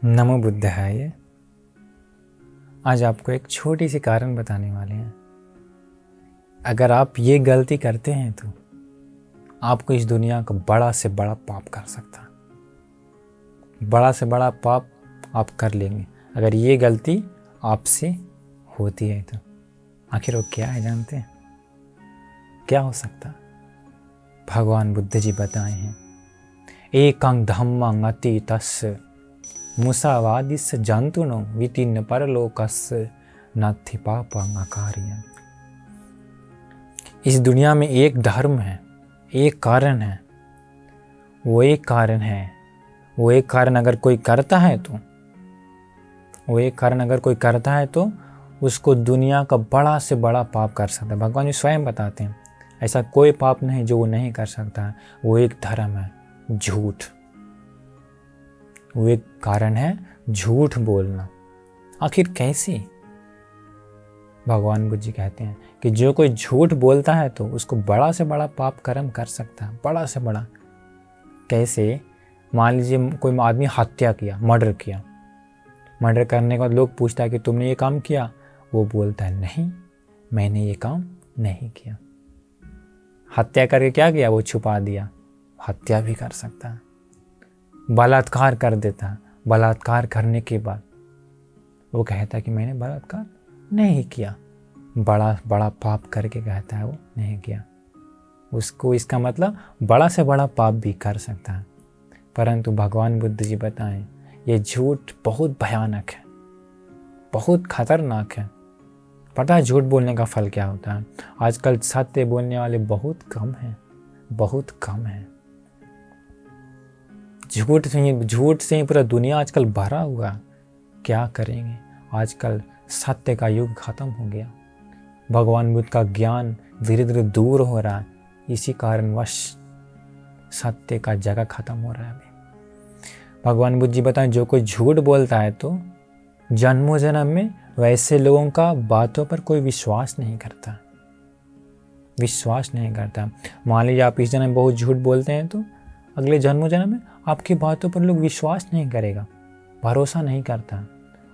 नमो बुद्धाय। आज आपको एक छोटी सी कारण बताने वाले हैं। अगर आप ये गलती करते हैं तो आपको इस दुनिया का बड़ा से बड़ा पाप कर सकता है। बड़ा से बड़ा पाप आप कर लेंगे अगर ये गलती आपसे होती है तो। आखिर वो क्या है जानते हैं? क्या हो सकता है? भगवान बुद्ध जी बताए हैं, एकं धम्मं अतीतस्य मुसावादिस जंतुनो वितिन्न परलोकस्य नाथि पापं अकार्यं। इस दुनिया में एक धर्म है, एक कारण है। वो एक कारण अगर कोई करता है तो उसको दुनिया का बड़ा से बड़ा पाप कर सकता है। भगवान जी स्वयं बताते हैं ऐसा कोई पाप नहीं जो वो नहीं कर सकता। वो एक धर्म है, झूठ। वो एक कारण है, झूठ बोलना। आखिर कैसे? भगवान बुद्ध जी कहते हैं कि जो कोई झूठ बोलता है तो उसको बड़ा से बड़ा पाप कर्म कर सकता है। बड़ा से बड़ा कैसे? मान लीजिए कोई आदमी हत्या किया, मर्डर करने के बाद लोग पूछता है कि तुमने ये काम किया? वो बोलता है नहीं, मैंने ये काम नहीं किया। हत्या करके क्या किया? वो छुपा दिया। हत्या भी कर सकता है। बलात्कार कर देता है, बलात्कार करने के बाद वो कहता है कि मैंने बलात्कार नहीं किया। बड़ा पाप करके कहता है वो नहीं किया। उसको इसका मतलब बड़ा से बड़ा पाप भी कर सकता है। परंतु भगवान बुद्ध जी बताएं ये झूठ बहुत भयानक है, बहुत खतरनाक है। पता है झूठ बोलने का फल क्या होता है? आजकल सत्य बोलने वाले बहुत कम हैं। झूठ से ही पूरा दुनिया आजकल भरा हुआ। क्या करेंगे? आजकल सत्य का युग खत्म हो गया। भगवान बुद्ध का ज्ञान धीरे धीरे दूर हो रहा है। इसी कारणवश सत्य का जगह खत्म हो रहा है अभी। भगवान बुद्ध जी बताएं जो कोई झूठ बोलता है तो जन्मों जन्म में वैसे लोगों का बातों पर कोई विश्वास नहीं करता। मान लीजिए आप इस जन्म में बहुत झूठ बोलते हैं तो अगले जन्मों जन्म में आपकी बातों पर लोग विश्वास नहीं करेगा, भरोसा नहीं करता।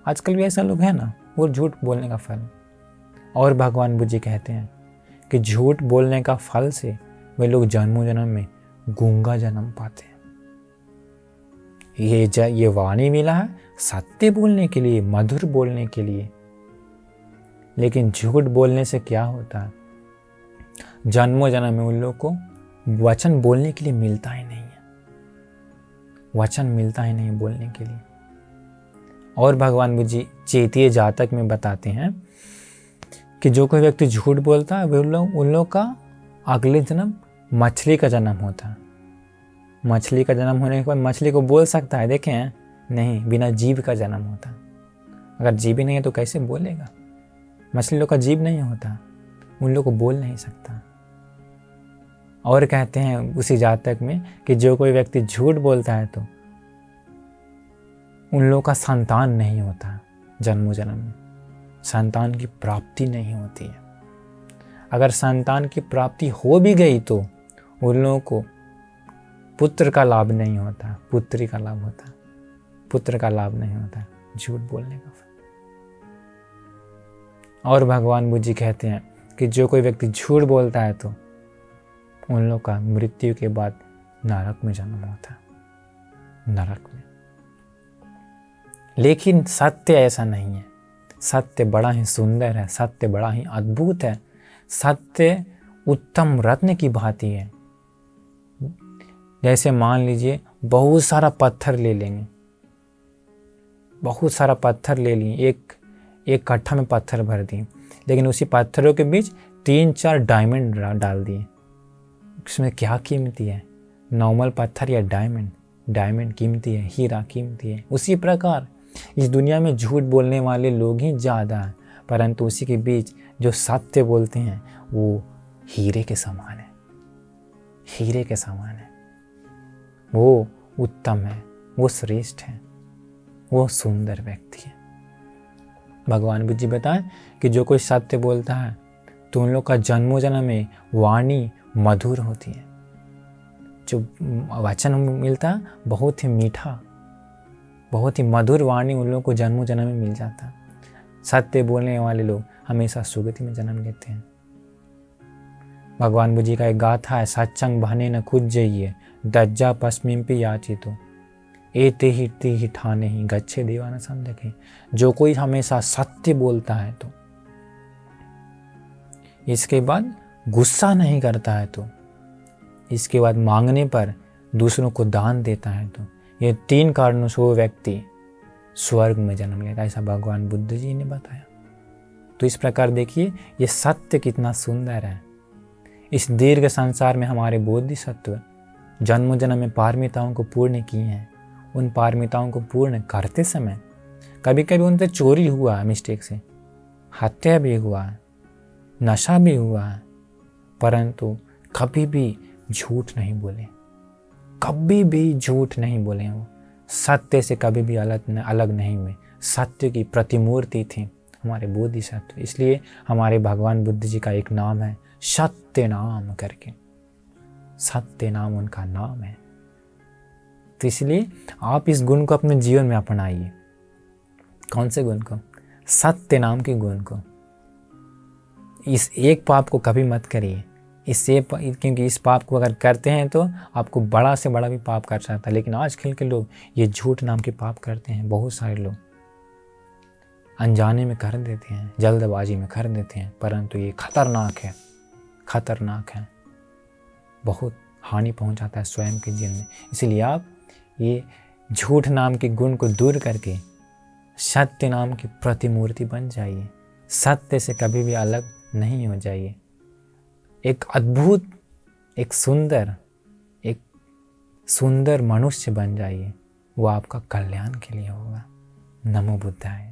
आजकल भी ऐसा लोग हैं ना, वो झूठ बोलने का फल। और भगवान बुद्ध जी कहते हैं कि झूठ बोलने का फल से वे लोग जन्मों जन्म में गूंगा जन्म पाते हैं। ये वाणी मिला है सत्य बोलने के लिए, मधुर बोलने के लिए। लेकिन झूठ बोलने से क्या होता है? जन्मों जन्म में उन लोगों को वचन बोलने के लिए मिलता ही नहीं बोलने के लिए। और भगवान बुद्ध जी चेतीय जातक में बताते हैं कि जो कोई व्यक्ति झूठ बोलता है उन लोग का अगले जन्म मछली का जन्म होता है। मछली का जन्म होने के बाद मछली को बोल सकता है? देखें नहीं, बिना जीभ का जन्म होता है। अगर जीभ ही नहीं है तो कैसे बोलेगा? मछली लोग का जीभ नहीं होता, उन लोग को बोल नहीं सकता। और कहते हैं उसी जातक में कि जो कोई व्यक्ति झूठ बोलता है तो उन लोगों का संतान नहीं होता। जन्मों जन्म में संतान की प्राप्ति नहीं होती है। अगर संतान की प्राप्ति हो भी गई तो उन लोगों को पुत्र का लाभ नहीं होता, पुत्री का लाभ होता है। पुत्र का लाभ नहीं होता झूठ बोलने का फल। और भगवान बुद्ध जी कहते हैं कि जो कोई व्यक्ति झूठ बोलता है तो उन लोग का मृत्यु के बाद नरक में जन्म होता है, नरक में। लेकिन सत्य ऐसा नहीं है। सत्य बड़ा ही सुंदर है, सत्य बड़ा ही अद्भुत है। सत्य उत्तम रत्न की भांति है। जैसे मान लीजिए बहुत सारा पत्थर ले लेंगे, एक कट्ठा में पत्थर भर दिए, लेकिन उसी पत्थरों के बीच 3-4 डायमंड डाल दिए। उसमें क्या कीमती है? नॉर्मल पत्थर या डायमंड कीमती है, हीरा कीमती है। उसी प्रकार इस दुनिया में झूठ बोलने वाले लोग ही ज़्यादा हैं, परंतु उसी के बीच जो सत्य बोलते हैं वो हीरे के समान है। वो उत्तम है, वो श्रेष्ठ है, वो सुंदर व्यक्ति है। भगवान बुद्ध जी बताएं कि जो कोई सत्य बोलता है तो उन लोग का जन्मों जन्म में वाणी मधुर होती है। जो वचन मिलता है बहुत ही मीठा बहुत ही मधुर वाणी उन लोगों को जन्मों जन्म में मिल जाता है। सत्य बोलने वाले लोग हमेशा सुगति में जन्म लेते हैं। भगवान बुद्ध जी का एक गाथा है, सत्संग बहने न खुद जाइए दज्जा पश्चिम पे याचितो एते ही ठाने ही गच्छे दीवाना समझे। जो कोई हमेशा सत्य बोलता है तो, इसके बाद गुस्सा नहीं करता है तो, इसके बाद मांगने पर दूसरों को दान देता है तो, ये 3 कारणों से वो व्यक्ति स्वर्ग में जन्म लेगा, ऐसा भगवान बुद्ध जी ने बताया। तो इस प्रकार देखिए ये सत्य कितना सुंदर है। इस दीर्घ संसार में हमारे बोधिसत्व जन्म जन्म में पारमिताओं को पूर्ण किए हैं। उन पारमिताओं को पूर्ण करते समय कभी कभी उनसे चोरी हुआ है, मिस्टेक से हत्या भी हुआ है, नशा भी हुआ है, परंतु कभी भी झूठ नहीं बोले, कभी भी झूठ नहीं बोले। वो सत्य से कभी भी अलग नहीं हुए। सत्य की प्रतिमूर्ति थी हमारे बोधिसत्व। इसलिए हमारे भगवान बुद्ध जी का एक नाम है सत्य नाम करके, सत्य नाम उनका नाम है। तो इसलिए आप इस गुण को अपने जीवन में अपनाइए। कौन से गुण को? सत्य नाम के गुण को। इस एक पाप को कभी मत करिए, क्योंकि इस पाप को अगर करते हैं तो आपको बड़ा से बड़ा भी पाप कर सकता है। लेकिन आजकल के लोग ये झूठ नाम के पाप करते हैं। बहुत सारे लोग अनजाने में कर देते हैं, जल्दबाजी में कर देते हैं, परंतु ये खतरनाक है, खतरनाक है, बहुत हानि पहुंचाता है स्वयं के जीवन में। इसलिए आप ये झूठ नाम के गुण को दूर करके सत्य नाम की प्रतिमूर्ति बन जाइए। सत्य से कभी भी अलग नहीं हो जाइए। एक अद्भुत, एक सुंदर मनुष्य बन जाइए। वो आपका कल्याण के लिए होगा। नमो बुद्धाय।